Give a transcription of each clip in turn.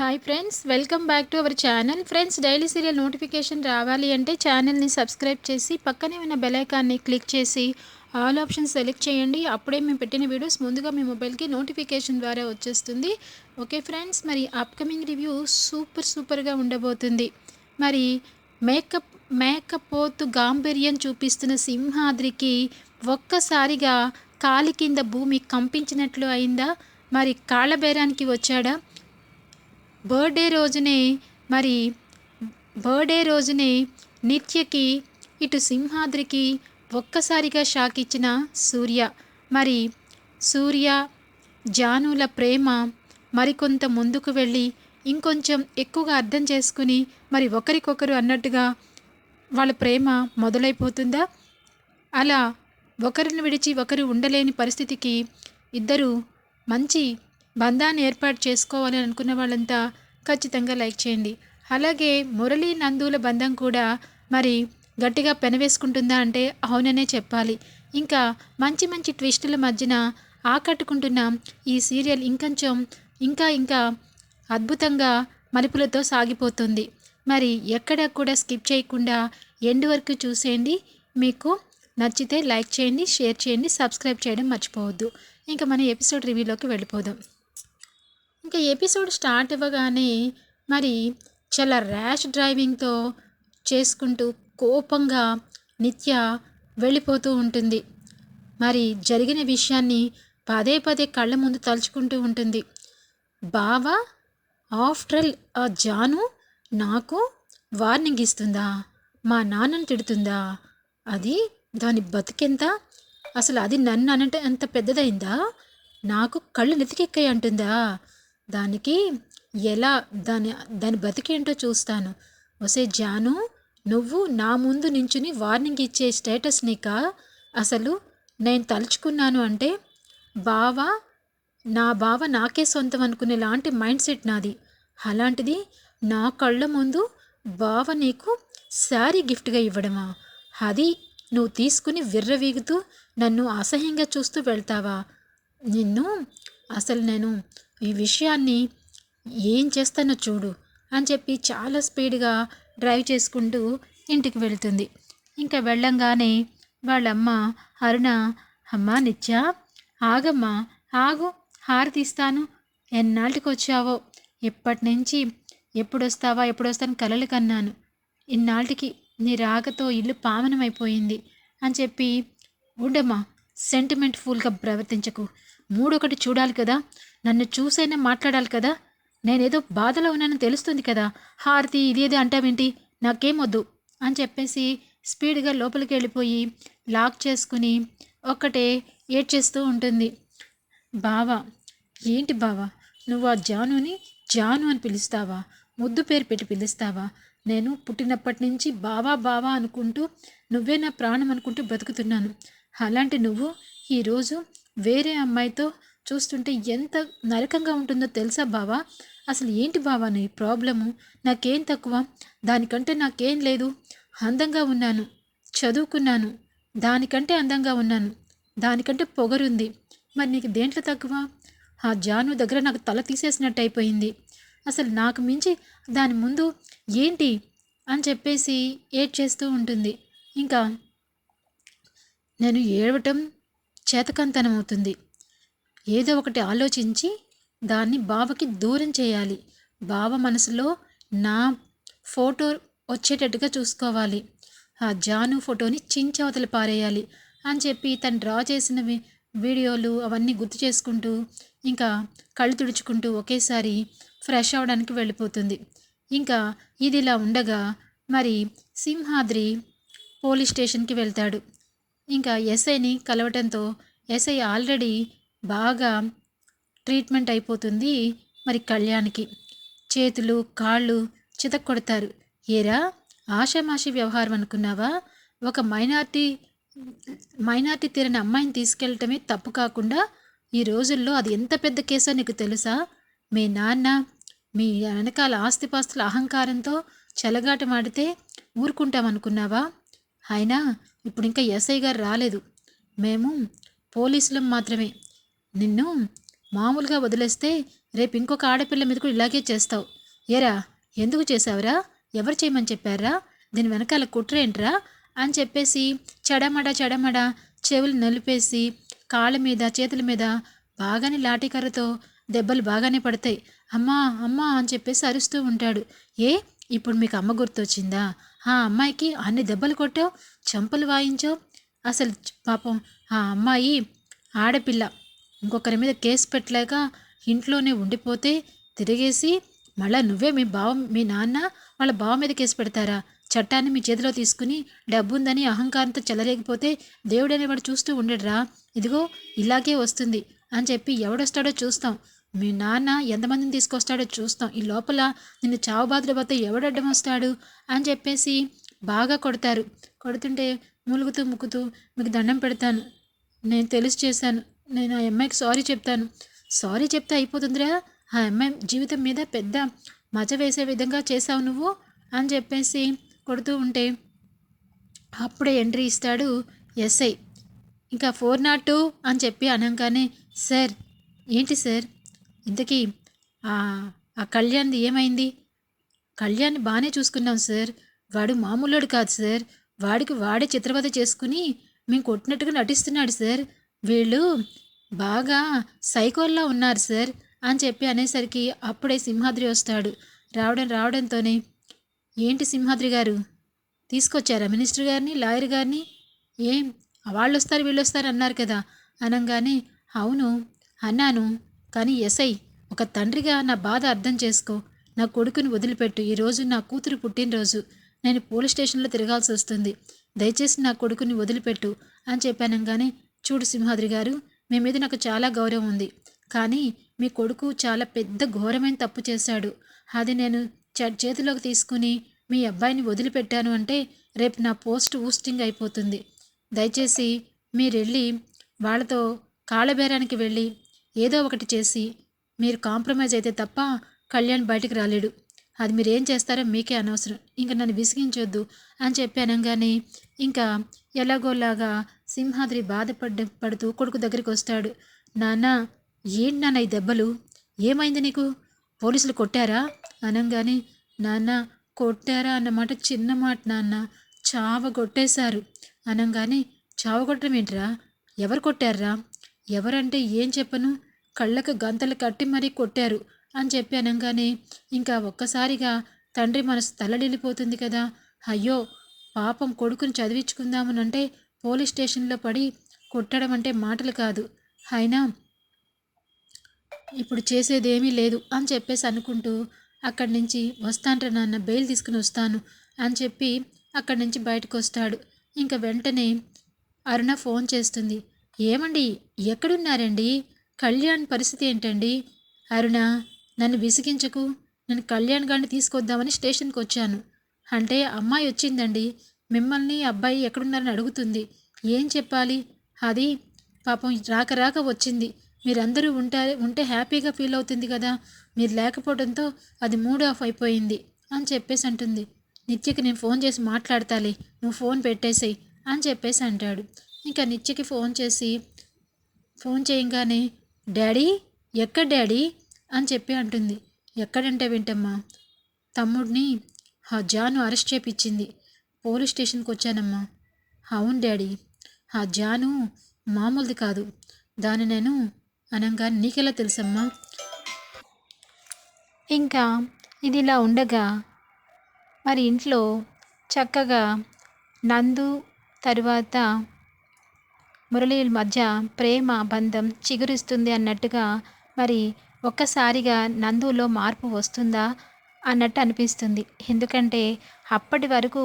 Hi friends, welcome back to our channel. Friends, daily serial notification రావాలి అంటే ఛానల్ని subscribe చేసి పక్కనే ఉన్న బెల్ ఐకాన్ని క్లిక్ చేసి ఆల్ ఆప్షన్ సెలెక్ట్ చేయండి. అప్పుడే మేము పెట్టిన వీడియోస్ ముందుగా మీ మొబైల్కి నోటిఫికేషన్ ద్వారా వచ్చేస్తుంది. ఓకే ఫ్రెండ్స్, మరి అప్కమింగ్ రివ్యూ సూపర్గా ఉండబోతుంది. మరి మేకప్ మేకపోతు గాంభీర్యం చూపిస్తున్న సింహాద్రికి ఒక్కసారిగా కాలి కింద భూమి కంపించినట్లు అయిందా? మరి కాళ్ళబేరానికి వచ్చాడా? మరి బర్త్డే రోజునే నిత్యకి ఇటు సింహాద్రికి ఒక్కసారిగా షాక్ ఇచ్చిన సూర్య. మరి సూర్య జానుల ప్రేమ మరికొంత ముందుకు వెళ్ళి ఇంకొంచెం ఎక్కువగా అర్థం చేసుకుని మరి ఒకరికొకరు అన్నట్టుగా వాళ్ళ ప్రేమ మొదలైపోతుందా? అలా ఒకరిని విడిచి ఒకరు ఉండలేని పరిస్థితికి ఇద్దరు మంచి బంధాన్ని ఏర్పాటు చేసుకోవాలని అనుకున్న వాళ్ళంతా ఖచ్చితంగా లైక్ చేయండి. అలాగే మురళీ నందుల బంధం కూడా మరి గట్టిగా పెనవేసుకుంటుందా అంటే అవుననే చెప్పాలి. ఇంకా మంచి ట్విస్టుల మధ్యన ఆకట్టుకుంటున్న ఈ సీరియల్ ఇంకా అద్భుతంగా మలుపులతో సాగిపోతుంది. మరి ఎక్కడ కూడా స్కిప్ చేయకుండా ఎండ్ వరకు చూసేయండి. మీకు నచ్చితే లైక్ చేయండి, షేర్ చేయండి, సబ్స్క్రైబ్ చేయడం మర్చిపోవద్దు. ఇంకా మన ఎపిసోడ్ రివ్యూలోకి వెళ్ళిపోదాం. ఇంకా ఎపిసోడ్ స్టార్ట్ అవ్వగానే మరి చాలా ర్యాష్ డ్రైవింగ్తో చేసుకుంటూ కోపంగా నిత్య వెళ్ళిపోతూ ఉంటుంది. మరి జరిగిన విషయాన్ని పదే కళ్ళ ముందు తలుచుకుంటూ ఉంటుంది. బావా, ఆఫ్టర్ ఆల్ ఆ జాను నాకు వార్నింగ్ ఇస్తుందా? మా నాన్నని తిడుతుందా? అది దాని బతికెంత? అసలు అది నన్ను అనంటే అంత పెద్దదైందా? నాకు కళ్ళు నెతికెక్కాయి అంటుందా? దానికి ఎలా దాని బతికేంటో చూస్తాను. ఒసే జాను, నువ్వు నా ముందు నించుని వార్నింగ్ ఇచ్చే స్టేటస్ నీకా? అసలు నేను తలుచుకున్నాను అంటే నా బావ నాకే సొంతం అనుకునేలాంటి మైండ్ సెట్ నాది. అలాంటిది నా కళ్ళ ముందు బావ నీకు శారీ గిఫ్ట్గా ఇవ్వడమా? అది నువ్వు తీసుకుని విర్రవీగుతూ నన్ను అసహ్యంగా చూస్తూ వెళ్తావా? నేను ఈ విషయాన్ని ఏం చేస్తానో చూడు అని చెప్పి చాలా స్పీడ్గా డ్రైవ్ చేసుకుంటూ ఇంటికి వెళ్తుంది. ఇంకా వెళ్ళంగానే వాళ్ళమ్మ అరుణ, అమ్మా నిత్య, ఆగమ్మా, ఆగు, హారతి ఇస్తాను. ఎన్నాళ్ళకి వచ్చావో, ఎప్పటి నుంచి ఎప్పుడొస్తాను కలలు కన్నాను. ఇన్నాళ్ళకి నీ రాకతో ఇల్లు పావనమైపోయింది అని చెప్పి, ఉండమ్మా, సెంటిమెంట్ ఫుల్గా ప్రవర్తించకు. మూడొకటి చూడాలి కదా, నన్ను చూసైనా మాట్లాడాలి కదా. నేనేదో బాధలో ఉన్నానని తెలుస్తుంది కదా. హారతి ఇదేదో అంటావేంటి? నాకేమొద్దు అని చెప్పేసి స్పీడ్గా లోపలికి వెళ్ళిపోయి లాక్ చేసుకుని ఒక్కటే ఏడ్చేస్తూ ఉంటుంది. బావా, ఏంటి బావా, నువ్వు ఆ జాను అని పిలుస్తావా? ముద్దు పేరు పెట్టి పిలుస్తావా? నేను పుట్టినప్పటి నుంచి బావా అనుకుంటూ, నువ్వే నా ప్రాణం అనుకుంటూ బ్రతుకుతున్నాను. అలాంటి నువ్వు ఈరోజు వేరే అమ్మాయితో చూస్తుంటే ఎంత నరకంగా ఉంటుందో తెలుసా బావా? అసలు ఏంటి బావా నీ ప్రాబ్లము? నాకేం తక్కువ? దానికంటే నాకేం లేదు. అందంగా ఉన్నాను, చదువుకున్నాను, దానికంటే అందంగా ఉన్నాను, దానికంటే పొగరుంది. మరి నీకు దేంట్లో తక్కువ? ఆ జాను దగ్గర నాకు తల తీసేసినట్టు అయిపోయింది. అసలు నాకు మించి దాని ముందు ఏంటి అని చెప్పేసి ఏడ్చేస్తూ ఉంటుంది. ఇంకా నేను ఏడవటం చేతకంతనం అవుతుంది. ఏదో ఒకటి ఆలోచించి దాన్ని బావకి దూరం చేయాలి. బావ మనసులో నా ఫోటో వచ్చేటట్టుగా చూసుకోవాలి. ఆ జాను ఫోటోని చించవతల పారేయాలి అని చెప్పి తను డ్రా చేసిన వీడియోలు అవన్నీ గుర్తు చేసుకుంటూ ఇంకా కళ్ళు తుడుచుకుంటూ ఒకేసారి ఫ్రెష్ అవడానికి వెళ్ళిపోతుంది. ఇంకా ఇదిలా ఉండగా మరి సింహాద్రి పోలీస్ స్టేషన్కి వెళ్తాడు. ఇంకా ఎస్ఐని కలవటంతో ఎస్ఐ ఆల్రెడీ బాగా ట్రీట్మెంట్ అయిపోతుంది. మరి కళ్యాణ్కి చేతులు కాళ్ళు చితక్కొడతారు. ఏరా, ఆషామాషి వ్యవహారం అనుకున్నావా? ఒక మైనార్టీ తీరని అమ్మాయిని తీసుకెళ్ళటమే తప్పు కాకుండా ఈ రోజుల్లో అది ఎంత పెద్ద కేసో నీకు తెలుసా? మీ నాన్న మీ వెనకాల ఆస్తిపాస్తుల అహంకారంతో చెలగాటమాడితే ఊరుకుంటామనుకున్నావా? అయినా ఇప్పుడు ఇంకా ఎస్ఐ గారు రాలేదు. మేము పోలీసులం మాత్రమే. నిన్ను మామూలుగా వదిలేస్తే రేపు ఇంకొక ఆడపిల్ల మీద కూడా ఇలాగే చేస్తావు. ఏరా ఎందుకు చేసావురా? ఎవరు చేయమని చెప్పారా? దీని వెనకాల కుట్రేంట్రా అని చెప్పేసి చెడమడ చెవులు నలిపేసి కాళ్ళ మీద చేతుల మీద బాగానే లాఠీకర్రతో దెబ్బలు బాగానే పడతాయి. అమ్మా అమ్మా అని చెప్పేసి అరుస్తూ ఉంటాడు. ఏ ఇప్పుడు మీకు అమ్మ గుర్తొచ్చిందా? ఆ అమ్మాయికి అన్ని దెబ్బలు కొట్టావు, చంపలు వాయించావు. అసలు పాపం ఆ అమ్మాయి ఆడపిల్ల, ఇంకొకరి మీద కేసు పెట్టలేక ఇంట్లోనే ఉండిపోతే తిరిగేసి మళ్ళీ నువ్వే మీ నాన్న వాళ్ళ బావ మీద కేసు పెడతారా? చట్టాన్ని మీ చేతిలో తీసుకుని డబ్బుందని అహంకారంతో చెలరేగిపోతే దేవుడనేవాడు చూస్తూ ఉండడురా. ఇదిగో ఇలాగే వస్తుంది అని చెప్పి ఎవడొస్తాడో చూస్తాం. మీ నాన్న ఎంతమందిని తీసుకొస్తాడో చూస్తాం. ఈ లోపల నిన్ను చావుబాదుల వద్ద ఎవడడ్డం వస్తాడు అని చెప్పేసి బాగా కొడతారు. కొడుతుంటే మూలుగుతూ ముక్కుతూ మీకు దండం పెడతాను, నేను తెలిసి చేశాను, నేను ఆ అమ్మాయికి సారీ చెప్తాను. సారీ చెప్తే అయిపోతుందిరా, ఆ అమ్మాయి జీవితం మీద పెద్ద మజ వేసే విధంగా చేశావు నువ్వు అని చెప్పేసి కొడుతూ ఉంటే అప్పుడే ఎంట్రీ ఇస్తాడు ఎస్ఐ. ఇంకా 402 అని చెప్పి అనగానే, సార్ ఏంటి సార్ ఇంతకీ ఆ కళ్యాణ్ది ఏమైంది? కళ్యాణ్ని బాగానే చూసుకున్నాం సార్, వాడు మామూలుడు కాదు సార్, వాడికి వాడే చిత్రవద చేసుకుని మేము కొట్టినట్టుగా నటిస్తున్నాడు సార్, వీళ్ళు బాగా సైకోల్లా ఉన్నారు సార్ అని చెప్పి అనేసరికి అప్పుడే సింహాద్రి వస్తాడు. రావడంతోనే ఏంటి సింహాద్రి గారు తీసుకొచ్చారా మినిస్టర్ గారిని, లాయర్ గారిని? ఏం వాళ్ళు వస్తారు వీళ్ళు వస్తారు అన్నారు కదా అనగానే, అవును అన్నాను, కానీ ఎస్ఐ ఒక తండ్రిగా నా బాధ అర్థం చేసుకో, నా కొడుకుని వదిలిపెట్టు, ఈరోజు నా కూతురు పుట్టినరోజు, నేను పోలీస్ స్టేషన్లో తిరగాల్సి వస్తుంది, దయచేసి నా కొడుకుని వదిలిపెట్టు అని చెప్పానంగానే, చూడు సింహాద్రి గారు, మీ మీద నాకు చాలా గౌరవం ఉంది, కానీ మీ కొడుకు చాలా పెద్ద ఘోరమైన తప్పు చేశాడు, అది నేను చేతిలోకి తీసుకుని మీ అబ్బాయిని వదిలిపెట్టాను అంటే రేపు నా పోస్ట్ ఊస్టింగ్ అయిపోతుంది, దయచేసి మీరు వెళ్ళి వాళ్ళతో కాళ్ళబేరానికి వెళ్ళి ఏదో ఒకటి చేసి మీరు కాంప్రమైజ్ అయితే తప్ప కళ్యాణ్ బయటికి రాలేడు, అది మీరు ఏం చేస్తారో మీకే అనవసరం, ఇంకా నన్ను విసిగించొద్దు అని చెప్పి అనగానే ఇంకా ఎలాగోలాగా సింహాద్రి పడుతూ కొడుకు దగ్గరికి వస్తాడు. నాన్న ఏంటి నాన్న ఈ దెబ్బలు, ఏమైంది నీకు, పోలీసులు కొట్టారా అనగానే, నాన్న కొట్టారా అన్నమాట చిన్న మాట నాన్న, చావగొట్టేశారు అనగానే, చావగొట్టడం ఏంట్రా, ఎవరు కొట్టారా? ఎవరంటే ఏం చెప్పను, కళ్ళకు గంతలు కట్టి మరీ కొట్టారు అని చెప్పి అనగానే ఇంకా ఒక్కసారిగా తండ్రి మనసు తల్లడిల్లిపోతుంది కదా. అయ్యో పాపం కొడుకుని చదివించుకుందామనంటే పోలీస్ స్టేషన్లో పడి కొట్టడం అంటే మాటలు కాదు, అయినా ఇప్పుడు చేసేదేమీ లేదు అని చెప్పేసి అనుకుంటూ అక్కడి నుంచి వస్తాంట్రా నాన్న, బెయిల్ తీసుకుని వస్తాను అని చెప్పి అక్కడి నుంచి బయటకు వస్తాడు. ఇంకా వెంటనే అరుణ ఫోన్ చేస్తుంది. ఏమండి ఎక్కడున్నారండి, కళ్యాణ్ పరిస్థితి ఏంటండి? అరుణ నన్ను విసిగించకు, నేను కళ్యాణ్ గారిని తీసుకొద్దామని స్టేషన్కి వచ్చాను అంటే అమ్మాయి వచ్చిందండి, మిమ్మల్ని అబ్బాయి ఎక్కడున్నారని అడుగుతుంది, ఏం చెప్పాలి, అది పాపం రాక వచ్చింది, మీరందరూ ఉంటే హ్యాపీగా ఫీల్ అవుతుంది కదా, మీరు లేకపోవడంతో అది మూడ్ ఆఫ్ అయిపోయింది అని చెప్పేసి అంటుంది. నిత్యకి నేను ఫోన్ చేసి మాట్లాడతాలే, నువ్వు ఫోన్ పెట్టేసేయి అని చెప్పేసి అంటాడు. ఇంకా నిత్యకి ఫోన్ చేయగానే, డాడీ ఎక్కడ డాడీ అని చెప్పి అంటుంది. ఎక్కడంటే వింటమ్మా, తమ్ముడిని ఆ జాను అరెస్ట్ చేపించింది, పోలీస్ స్టేషన్కి వచ్చానమ్మా. అవును డాడీ, ఆ జాను మామూలుది కాదు, దాన్ని నేను అనగా నీకెలా తెలుసమ్మా? ఇంకా ఇదిలా ఉండగా మరి ఇంట్లో చక్కగా నందు తరువాత మురళీల మధ్య ప్రేమ బంధం చిగురిస్తుంది అన్నట్టుగా మరి ఒక్కసారిగా నందులో మార్పు వస్తుందా అన్నట్టు అనిపిస్తుంది. ఎందుకంటే అప్పటి వరకు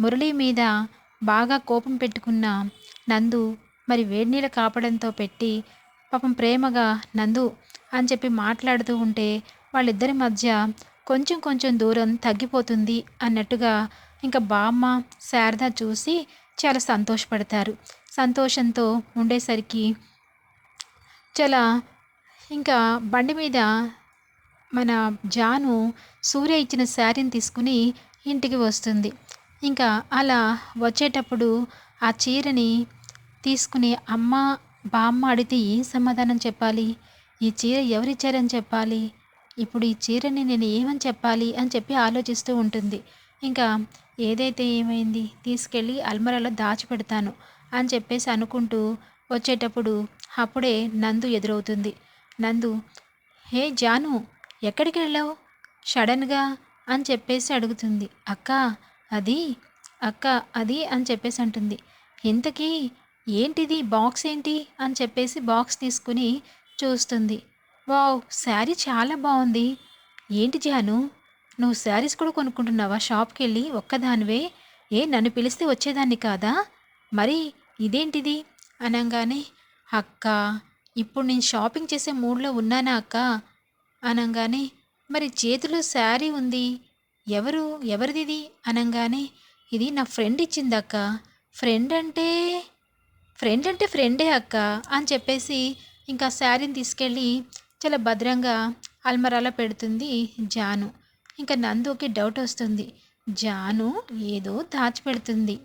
మురళి మీద బాగా కోపం పెట్టుకున్న నందు మరి వేడినీళ్ళ కాపడంతో పెట్టి పాపం ప్రేమగా నందు అని చెప్పి మాట్లాడుతూ ఉంటే వాళ్ళిద్దరి మధ్య కొంచెం దూరం తగ్గిపోతుంది అన్నట్టుగా ఇంకా బామ్మ శారద చూసి చాలా సంతోషపడతారు. సంతోషంతో ఉండేసరికి చాలా ఇంకా బండి మీద మన జాను సూర్య ఇచ్చిన శారీని తీసుకుని ఇంటికి వస్తుంది. ఇంకా అలా వచ్చేటప్పుడు ఆ చీరని తీసుకుని బామ్మ అడిగితే ఏం సమాధానం చెప్పాలి, ఈ చీర ఎవరిచ్చారని చెప్పాలి? ఇప్పుడు ఈ చీరని నేను ఏమని చెప్పాలి అని చెప్పి ఆలోచిస్తూ ఉంటుంది. ఇంకా ఏదైతే ఏమైంది తీసుకెళ్ళి అల్మరాలో దాచిపెడతాను అని చెప్పేసి అనుకుంటూ వచ్చేటప్పుడు అప్పుడే నందు ఎదురవుతుంది. నందు, హే జాను, ఎక్కడికి వెళ్ళావు సడన్గా అని చెప్పేసి అడుగుతుంది. అది అక్క అది అని చెప్పేసి అంటుంది. ఇంతకీ ఏంటిది బాక్స్ ఏంటి అని చెప్పేసి బాక్స్ తీసుకుని చూస్తుంది. వావ్, శారీ చాలా బాగుంది. ఏంటి జాను, నువ్వు శారీస్ కూడా కొనుక్కుంటున్నావా షాప్కి వెళ్ళి ఒక్కదానివే? నన్ను పిలిస్తే వచ్చేదాన్ని కాదా? మరి ఇదేంటిది అనగానే, అక్క ఇప్పుడు నేను షాపింగ్ చేసే మూడ్లో ఉన్నానా అక్క అనగానే, మరి చేతిలో శారీ ఉంది, ఎవరిది అనగానే, ఇది నా ఫ్రెండ్ ఇచ్చిందక్క. ఫ్రెండ్ అంటే ఫ్రెండే అక్క అని చెప్పేసి ఇంకా శారీని తీసుకెళ్ళి చాలా భద్రంగా అల్మరాలో పెడుతుంది జాను. ఇంకా నందుకి డౌట్ వస్తుంది. జాను ఏదో దాచిపెడుతుంది.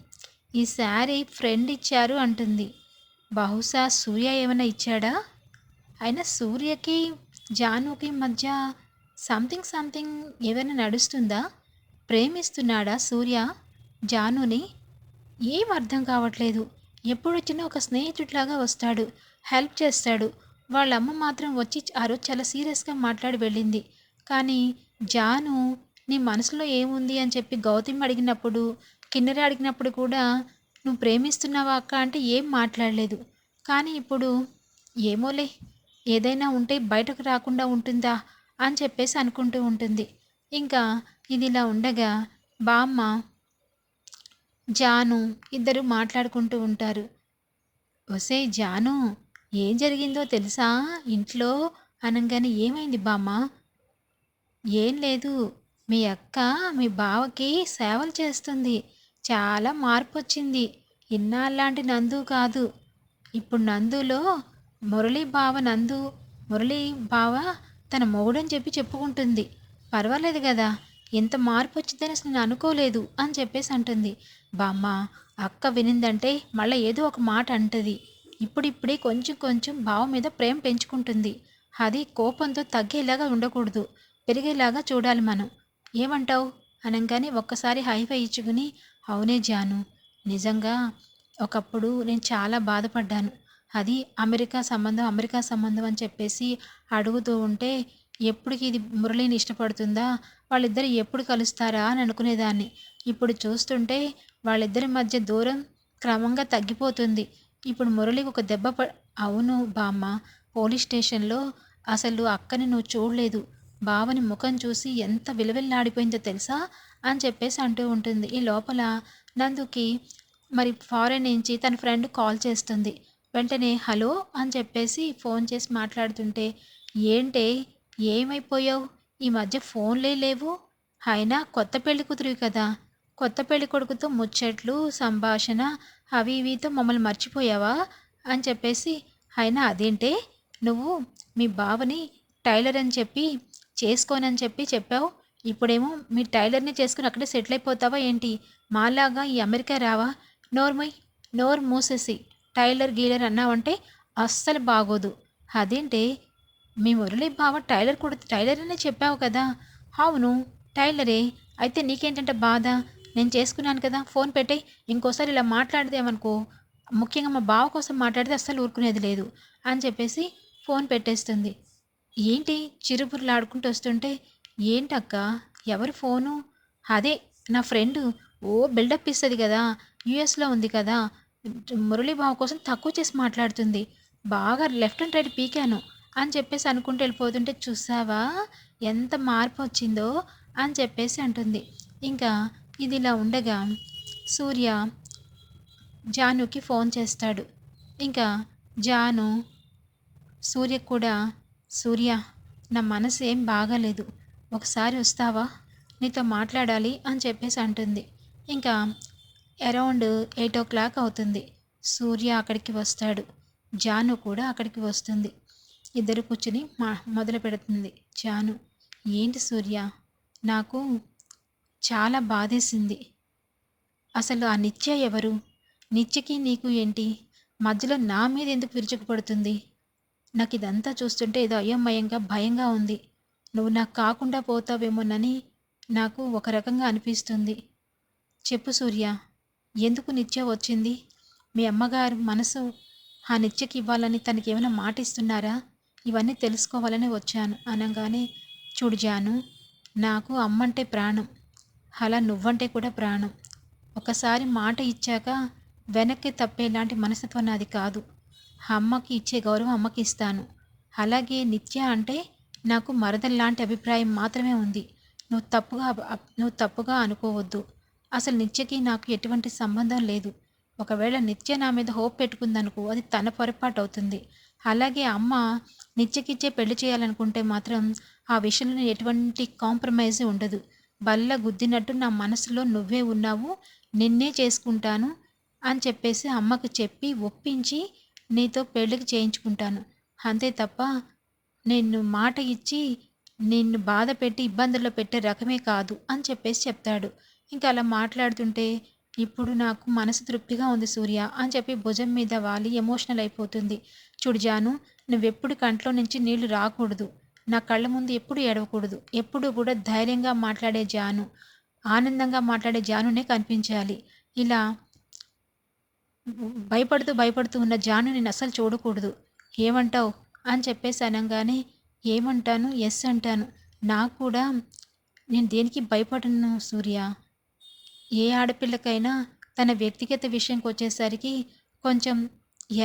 ఈ శారీ ఫ్రెండ్ ఇచ్చారు అంటుంది. బహుశా సూర్య ఏమైనా ఇచ్చాడా? అయినా సూర్యకి జానుకి మధ్య సంథింగ్ ఏమైనా నడుస్తుందా? ప్రేమిస్తున్నాడా సూర్య జానుని? ఏం అర్థం కావట్లేదు. ఎప్పుడొచ్చినా ఒక స్నేహితుడిలాగా వస్తాడు, హెల్ప్ చేస్తాడు. వాళ్ళమ్మ మాత్రం వచ్చి ఆ రోజు చాలా సీరియస్గా మాట్లాడి వెళ్ళింది. కానీ జాను నీ మనసులో ఏముంది అని చెప్పి గౌతమి అడిగినప్పుడు, కిన్నెర అడిగినప్పుడు కూడా నువ్వు ప్రేమిస్తున్నావా అక్క అంటే ఏం మాట్లాడలేదు. కానీ ఇప్పుడు ఏమోలే, ఏదైనా ఉంటే బయటకు రాకుండా ఉంటుందా అని చెప్పేసి అనుకుంటూ ఉంటుంది. ఇంకా ఇదిలా ఉండగా బామ్మ జాను ఇద్దరు మాట్లాడుకుంటూ ఉంటారు. ఒసేయ్ జాను, ఏం జరిగిందో తెలుసా ఇంట్లో అనగానే, ఏమైంది బామ్మ? ఏం లేదు, మీ అక్క మీ బావకి సేవలు చేస్తుంది. చాలా మార్పు వచ్చింది. ఇన్నాళ్ళంటి నందు కాదు. ఇప్పుడు నందులో మురళీ బావ తన మొగుడని చెప్పి చెప్పుకుంటుంది. పర్వాలేదు కదా, ఎంత మార్పు వచ్చిందని అసలు నేను అనుకోలేదు అని చెప్పేసి అంటుంది. బామ్మ, అక్క వినిందంటే మళ్ళీ ఏదో ఒక మాట అంటుంది. ఇప్పుడిప్పుడే కొంచెం బావ మీద ప్రేమ పెంచుకుంటుంది. అది కోపంతో తగ్గేలాగా ఉండకూడదు, పెరిగేలాగా చూడాలి మనం. ఏమంటావు అనగానే ఒక్కసారి హైఫై ఇచ్చుకుని, అవునే జాను, నిజంగా ఒకప్పుడు నేను చాలా బాధపడ్డాను. అది అమెరికా సంబంధం అని చెప్పేసి అడుగుతూ ఉంటే, ఎప్పటికి ఇది మురళిని ఇష్టపడుతుందా, వాళ్ళిద్దరు ఎప్పుడు కలుస్తారా అని అనుకునేదాన్ని. ఇప్పుడు చూస్తుంటే వాళ్ళిద్దరి మధ్య దూరం క్రమంగా తగ్గిపోతుంది. ఇప్పుడు మురళికి ఒక దెబ్బ అవును బామ్మ, పోలీస్ స్టేషన్లో అసలు అక్కని నువ్వు చూడలేదు, బావని ముఖం చూసి ఎంత విలువెల్లాడిపోయిందో తెలుసా అని చెప్పేసి అంటూ ఉంటుంది. ఈ లోపల నందుకి మరి ఫారెన్ నుంచి తన ఫ్రెండ్ కాల్ చేస్తుంది. వెంటనే హలో అని చెప్పేసి ఫోన్ చేసి మాట్లాడుతుంటే, ఏంటే ఏమైపోయావు, ఈ మధ్య ఫోన్లే లేవు, అయినా కొత్త పెళ్లి కూతురివి కదా, కొత్త పెళ్లి కొడుకుతో ముచ్చట్లు సంభాషణ అవి ఇవితో మమ్మల్ని మర్చిపోయావా అని చెప్పేసి, అయినా అదేంటే నువ్వు మీ బావని టైలర్ అని చెప్పి చేసుకోనని చెప్పావు, ఇప్పుడేమో మీ టైలర్ని చేసుకుని అక్కడే సెటిల్ అయిపోతావా ఏంటి, మాలాగా ఈ అమెరికా రావా? నోరు మూసేసి టైలర్ గీలర్ అన్నావంటే అస్సలు బాగోదు. అదేంటే మీ మురళి బావ టైలర్ అనే చెప్పావు కదా. అవును టైలరే, అయితే నీకేంటంటే బాధ, నేను చేసుకున్నాను కదా, ఫోన్ పెట్టే. ఇంకోసారి ఇలా మాట్లాడితేమనుకో, ముఖ్యంగా మా బావ కోసం మాట్లాడితే అస్సలు ఊరుకునేది లేదు అని చెప్పేసి ఫోన్ పెట్టేస్తుంది. ఏంటి చిరుబుర్లాడుకుంటూ వస్తుంటే, ఏంటక్క ఎవరు ఫోను? అదే నా ఫ్రెండు, ఓ బిల్డప్ ఇస్తుంది కదా, యూఎస్లో ఉంది కదా, మురళీ బావ కోసం తక్కువ చేసి మాట్లాడుతుంది, బాగా లెఫ్ట్ అండ్ రైట్ పీకాను అని చెప్పేసి అనుకుంటూ వెళ్ళిపోతుంటే, చూసావా ఎంత మార్పు వచ్చిందో అని చెప్పేసి అంటుంది. ఇంకా ఇది ఇలా ఉండగా సూర్య జానుకి ఫోన్ చేస్తాడు. ఇంకా జాను సూర్య కూడా, సూర్య నా మనసు ఏం బాగాలేదు, ఒకసారి వస్తావా, నీతో మాట్లాడాలి అని చెప్పేసి అంటుంది. ఇంకా అరౌండ్ 8 o'clock అవుతుంది. సూర్య అక్కడికి వస్తాడు, జాను కూడా అక్కడికి వస్తుంది. ఇద్దరు కూర్చుని మొదలు పెడుతుంది జాను. ఏంటి సూర్య, నాకు చాలా బాధేసింది. అసలు ఆ నిత్య ఎవరు? నిత్యకి నీకు ఏంటి? మధ్యలో నా మీద ఎందుకు విరుచుకుపడుతుంది? నాకు ఇదంతా చూస్తుంటే ఏదో అయోమయంగా భయంగా ఉంది. నువ్వు నాకు కాకుండా పోతావేమోనని నాకు ఒక రకంగా అనిపిస్తుంది. చెప్పు సూర్య, ఎందుకు నిత్య వచ్చింది? మీ అమ్మగారు మనసు ఆ నిత్యకి ఇవ్వాలని తనకేమైనా మాటిస్తున్నారా? ఇవన్నీ తెలుసుకోవాలని వచ్చాను అనగానే, చూడు జాను, నాకు అమ్మంటే ప్రాణం. అలా నువ్వంటే కూడా ప్రాణం. ఒకసారి మాట ఇచ్చాక వెనక్కి తప్పేలాంటి మనస్తత్వం నాది కాదు. అమ్మకి ఇచ్చే గౌరవం అమ్మకి ఇస్తాను. అలాగే నిత్య అంటే నాకు మరదల్లాంటి అభిప్రాయం మాత్రమే ఉంది. నువ్వు తప్పుగా అనుకోవద్దు. అసలు నిత్యకి నాకు ఎటువంటి సంబంధం లేదు. ఒకవేళ నిత్య నా మీద హోప్ పెట్టుకుందనుకో, అది తన పొరపాటు అవుతుంది. అలాగే అమ్మ నిత్యకిచ్చే పెళ్లి చేయాలనుకుంటే మాత్రం ఆ విషయంలో ఎటువంటి కాంప్రమైజ్ ఉండదు. బల్ల గుద్దినట్టు నా మనసులో నువ్వే ఉన్నావు, నిన్నే చేసుకుంటాను అని చెప్పేసి అమ్మకు చెప్పి ఒప్పించి నీతో పెళ్ళికి చేయించుకుంటాను. అంతే తప్ప నిన్ను మాట ఇచ్చి నిన్ను బాధ పెట్టి ఇబ్బందుల్లో పెట్టే రకమే కాదు అని చెప్పేసి చెప్తాడు. ఇంకా అలా మాట్లాడుతుంటే, ఇప్పుడు నాకు మనసు తృప్తిగా ఉంది సూర్య అని చెప్పి భుజం మీద వాలి ఎమోషనల్ అయిపోతుంది. చూడు జాను, నువ్వెప్పుడు కంట్లో నుంచి నీళ్లు రాకూడదు. నా కళ్ళ ముందు ఎప్పుడు ఏడవకూడదు. ఎప్పుడు కూడా ధైర్యంగా మాట్లాడే జాను, ఆనందంగా మాట్లాడే జానునే కనిపించాలి. ఇలా భయపడుతూ భయపడుతూ ఉన్న జాను నేను అస్సలు చూడకూడదు. ఏమంటావు అని చెప్పేసి అనగానే, ఏమంటాను, ఎస్ అంటాను. నాకు కూడా నేను దేనికి భయపడను సూర్య. ఏ ఆడపిల్లకైనా తన వ్యక్తిగత విషయంకి వచ్చేసరికి కొంచెం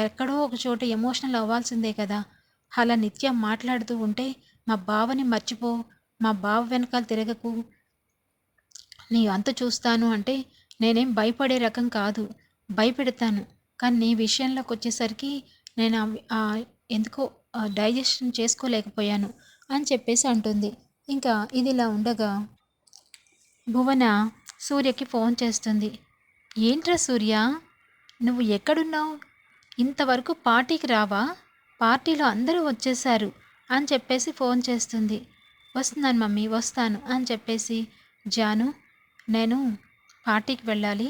ఎక్కడో ఒక చోట ఎమోషనల్ అవ్వాల్సిందే కదా. అలా నిత్యం మాట్లాడుతూ ఉంటే, మా బావని మర్చిపో, మా బావ వెనకాల తిరగకు, నీ అంత చూస్తాను అంటే నేనేం భయపడే రకం కాదు. భయపెడతాను. కానీ నీ విషయంలోకి వచ్చేసరికి నేను ఎందుకో డైజెషన్ చేసుకోలేకపోయాను అని చెప్పేసి అంటుంది. ఇంకా ఇదిలా ఉండగా భువన సూర్యకి ఫోన్ చేస్తుంది. ఏంట్రా సూర్య, నువ్వు ఎక్కడున్నావు? ఇంతవరకు పార్టీకి రావా? పార్టీలో అందరూ వచ్చేశారు అని చెప్పేసి ఫోన్ చేస్తుంది. వస్తున్నాను మమ్మీ, వస్తాను అని చెప్పేసి, జాను, నేను పార్టీకి వెళ్ళాలి,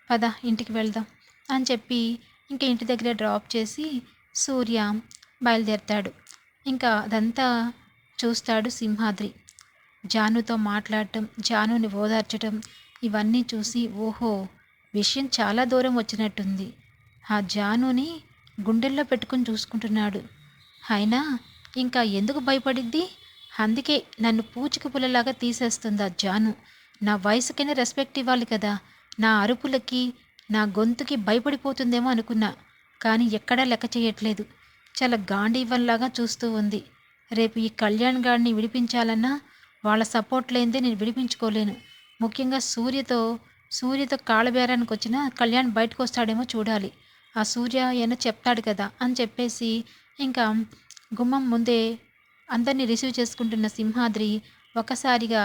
పద ఇంటికి వెళ్దాం అని చెప్పి ఇంక ఇంటి దగ్గర డ్రాప్ చేసి సూర్య బయలుదేరతాడు. ఇంకా అదంతా చూస్తాడు సింహాద్రి. జానుతో మాట్లాడటం, జానుని ఓదార్చటం, ఇవన్నీ చూసి ఓహో, విషయం చాలా దూరం వచ్చినట్టుంది. ఆ జానుని గుండెల్లో పెట్టుకుని చూసుకుంటున్నాడు. అయినా ఇంకా ఎందుకు భయపడిద్ది? అందుకే నన్ను పూచిక పుల్లలాగా తీసేస్తుంది ఆ జాను. నా వయసుకైనా రెస్పెక్ట్ ఇవ్వాలి కదా. నా అరుపులకి, నా గొంతుకి భయపడిపోతుందేమో అనుకున్నా, కానీ ఎక్కడా లెక్క చేయట్లేదు. చాలా గాంధీవన్లాగా చూస్తూ ఉంది. రేపు ఈ కళ్యాణ్ గాడిని విడిపించాలన్నా వాళ్ళ సపోర్ట్ లేనిదే నేను విడిపించుకోలేను. ముఖ్యంగా సూర్యతో కాళ్ళబేరానికి వచ్చిన కళ్యాణ్ బయటకు వస్తాడేమో చూడాలి. ఆ సూర్య ఏమైనా చెప్తాడు కదా అని చెప్పేసి ఇంకా గుమ్మం ముందే అందరినీ రిసీవ్ చేసుకుంటున్న సింహాద్రి ఒకసారిగా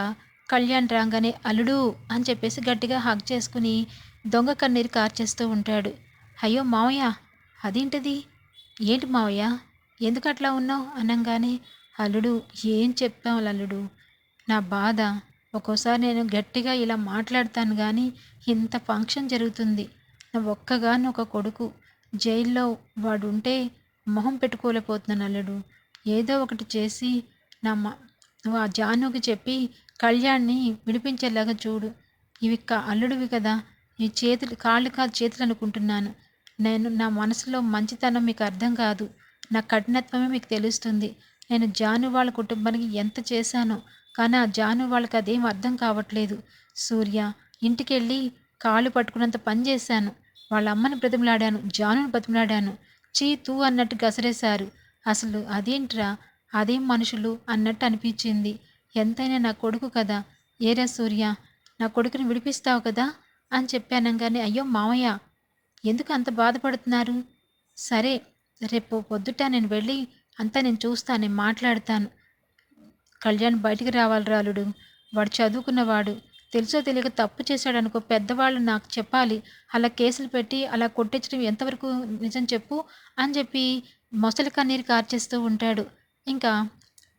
కళ్యాణ్ రాగానే అల్లుడు అని చెప్పేసి గట్టిగా హగ్ చేసుకుని దొంగ కన్నీరు కార్చేస్తూ ఉంటాడు. అయ్యో మావయ్య, అదేంటిది? ఏంటి మావయ్య, ఎందుకు అట్లా ఉన్నావు అనగానే, అల్లుడు ఏం చెప్తాం అల్లుడు, నా బాధ. ఒక్కోసారి నేను గట్టిగా ఇలా మాట్లాడతాను కానీ ఇంత ఫంక్షన్ జరుగుతుంది. నా ఒక్కగానొక కొడుకు జైల్లో వాడుంటే మొహం పెట్టుకోలేకపోతున్నాను అల్లుడు. ఏదో ఒకటి చేసి నువ్వు ఆ జానుకి చెప్పి కళ్యాణ్ని విడిపించేలాగా చూడు. ఇవి అల్లుడివి కదా, ఈ చేతులు కాళ్ళు కాదు చేతులు అనుకుంటున్నాను. నా మనసులో మంచితనం మీకు అర్థం కాదు. నా కఠినత్వమే మీకు తెలుస్తుంది. నేను జాను వాళ్ళ కుటుంబానికి ఎంత చేశానో, కానీ ఆ జాను వాళ్ళకి అదేం అర్థం కావట్లేదు. సూర్య, ఇంటికెళ్ళి కాళ్ళు పట్టుకున్నంత పని చేశాను. వాళ్ళ అమ్మని బ్రతిమలాడాను, జానుని బ్రతిమలాడాను. చీ తూ అన్నట్టు గసరేశారు. అసలు అదేంట్రా, అదేం మనుషులు అన్నట్టు అనిపించింది. ఎంతైనా నా కొడుకు కదా. ఏరా సూర్య, నా కొడుకుని విడిపిస్తావు కదా అని చెప్పానంగానే, అయ్యో మావయ్య, ఎందుకు అంత బాధపడుతున్నారు? సరే, రేపు పొద్దుట నేను వెళ్ళి అంతా నేను చూస్తాను, నేను మాట్లాడతాను. కళ్యాణ్ బయటికి రావాలి రాలుడు. వాడు చదువుకున్నవాడు. తెలుసో తెలియక తప్పు చేశాడనుకో, పెద్దవాళ్ళు నాకు చెప్పాలి. అలా కేసులు పెట్టి అలా కొట్టించడం ఎంతవరకు నిజం చెప్పు అని చెప్పి మొసలి కన్నీరు కార్చేస్తూ ఉంటాడు. ఇంకా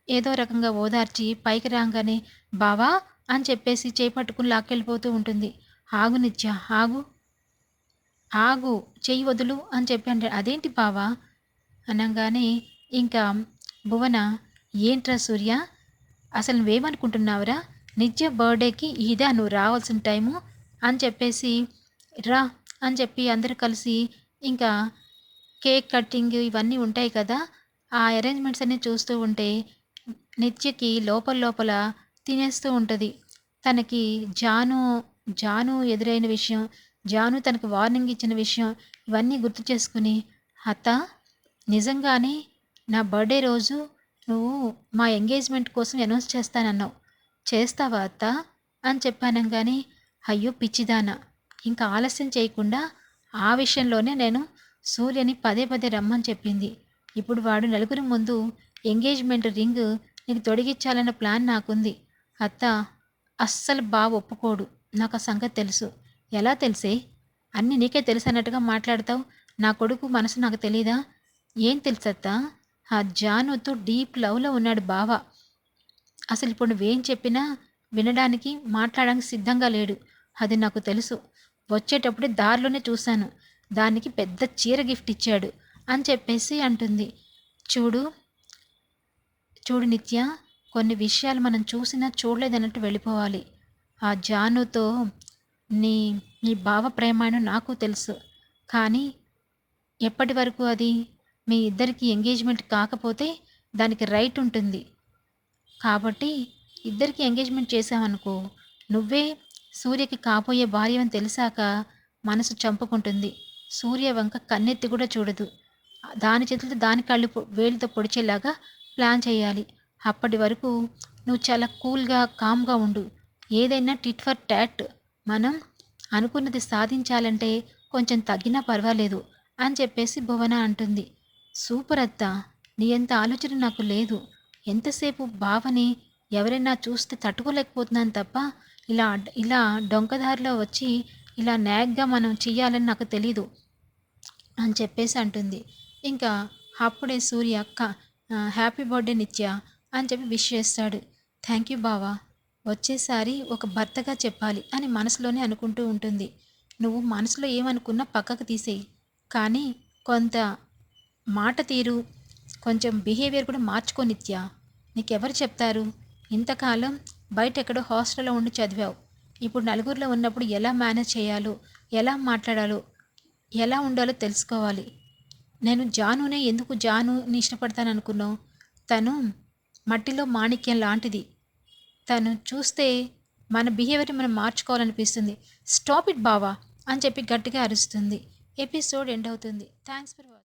ఏదో రకంగా ఓదార్చి పైకి రాగానే, బావా అని చెప్పేసి చేయి పట్టుకుని లాక్కెళ్ళిపోతూ ఉంటుంది. ఆగు నిత్య, ఆగు, ఆగు, చెయ్యి వదులు అని చెప్పి అంటే, అదేంటి బావా అనగానే, ఇంకా భువన, ఏంట్రా సూర్య, అసలు నువ్వేమనుకుంటున్నావురా, నిత్య బర్త్డేకి ఇదా నువ్వు రావాల్సిన టైము అని చెప్పేసి, రా అని చెప్పి అందరూ కలిసి ఇంకా కేక్ కటింగ్ ఇవన్నీ ఉంటాయి కదా, ఆ అరేంజ్మెంట్స్ అన్నీ చూస్తూ ఉంటే నిత్యకి లోపల లోపల తినేస్తూ ఉంటుంది. తనకి జాను జాను ఎదురైన విషయం, జాను తనకు వార్నింగ్ ఇచ్చిన విషయం ఇవన్నీ గుర్తు చేసుకుని, అత్త, నిజంగానే నా బర్త్డే రోజు నువ్వు మా ఎంగేజ్మెంట్ కోసం అనౌన్స్ చేస్తానన్నావు, చేస్తావా అత్త అని చెప్పానంగానే, అయ్యో పిచ్చిదానా, ఇంకా ఆలస్యం చేయకుండా ఆ విషయంలోనే నేను సూర్యని పదే పదే రమ్మని చెప్పింది. ఇప్పుడు వాడు నలుగురి ముందు ఎంగేజ్మెంట్ రింగ్ నీకు తొడిగిచ్చాలన్న ప్లాన్ నాకుంది. అత్త, అస్సలు బావ ఒప్పుకోడు, నాకు ఆ సంగతి తెలుసు. ఎలా తెలిసే? అన్నీ నీకే తెలుసు అన్నట్టుగా మాట్లాడతావు. నా కొడుకు మనసు నాకు తెలీదా? ఏం తెలుసత్తా? ఆ జానుతో డీప్ లవ్లో ఉన్నాడు బావ. అసలు ఇప్పుడు నువ్వేం చెప్పినా వినడానికి మాట్లాడడానికి సిద్ధంగా లేడు. అది నాకు తెలుసు. వచ్చేటప్పుడే దారిలోనే చూశాను. దానికి పెద్ద చీర గిఫ్ట్ ఇచ్చాడు అని చెప్పేసి అంటుంది. చూడు చూడు నిత్య, కొన్ని విషయాలు మనం చూసినా చూడలేదన్నట్టు వెళ్ళిపోవాలి. ఆ జానుతో నీ నీ భావ ప్రయాణం నాకు తెలుసు. కానీ ఎప్పటి వరకు అది మీ ఇద్దరికి ఎంగేజ్మెంట్ కాకపోతే దానికి రైట్ ఉంటుంది. కాబట్టి ఇద్దరికి ఎంగేజ్మెంట్ చేసామనుకో, నువ్వే సూర్యకి కాబోయే భార్య అని తెలిసాక మనసు చంపుకుంటుంది. సూర్య వంక కన్నెత్తి కూడా చూడదు. దాని చేతులతో దాని కళ్ళు వేలితో పొడిచేలాగా ప్లాన్ చేయాలి. అప్పటి వరకు నువ్వు చాలా కూల్గా కామ్గా ఉండు. ఏదైనా టిట్ ఫర్ టాట్. మనం అనుకున్నది సాధించాలంటే కొంచెం తగ్గినా పర్వాలేదు అని చెప్పేసి భువన అంటుంది. సూపర్ అత్త, నీ ఎంత ఆలోచన నాకు లేదు. ఎంతసేపు బావని ఎవరైనా చూస్తే తట్టుకోలేకపోతున్నాను తప్ప ఇలా ఇలా డొంకదారిలో వచ్చి ఇలా నాగ్గా మనం చెయ్యాలని నాకు తెలీదు అని చెప్పేసి అంటుంది. ఇంకా అప్పుడే సూర్య హ్యాపీ బర్త్డే నిత్య అని చెప్పి విష్ చేస్తాడు. థ్యాంక్ యూ బావా, వచ్చేసారి ఒక భర్తగా చెప్పాలి అని మనసులోనే అనుకుంటూ ఉంటుంది. నువ్వు మనసులో ఏమనుకున్నా పక్కకు తీసేయి, కానీ కొంత మాట తీరు, కొంచెం బిహేవియర్ కూడా మార్చుకో నిత్య. నీకెవరు చెప్తారు? ఇంతకాలం బయట ఎక్కడో హాస్టల్లో ఉండి చదివావు. ఇప్పుడు నలుగురిలో ఉన్నప్పుడు ఎలా మేనేజ్ చేయాలో, ఎలా మాట్లాడాలో, ఎలా ఉండాలో తెలుసుకోవాలి. నేను జానునే ఎందుకు జానుని ఇష్టపడతాననుకున్నావు? తను మట్టిలో మాణిక్యం లాంటిది. తను చూస్తే మన బిహేవియర్ని మనం మార్చుకోవాలనిపిస్తుంది. స్టాప్ ఇట్ బావా అని చెప్పి గట్టిగా అరుస్తుంది. ఎపిసోడ్ ఎండ్ అవుతుంది. Thanks for watching.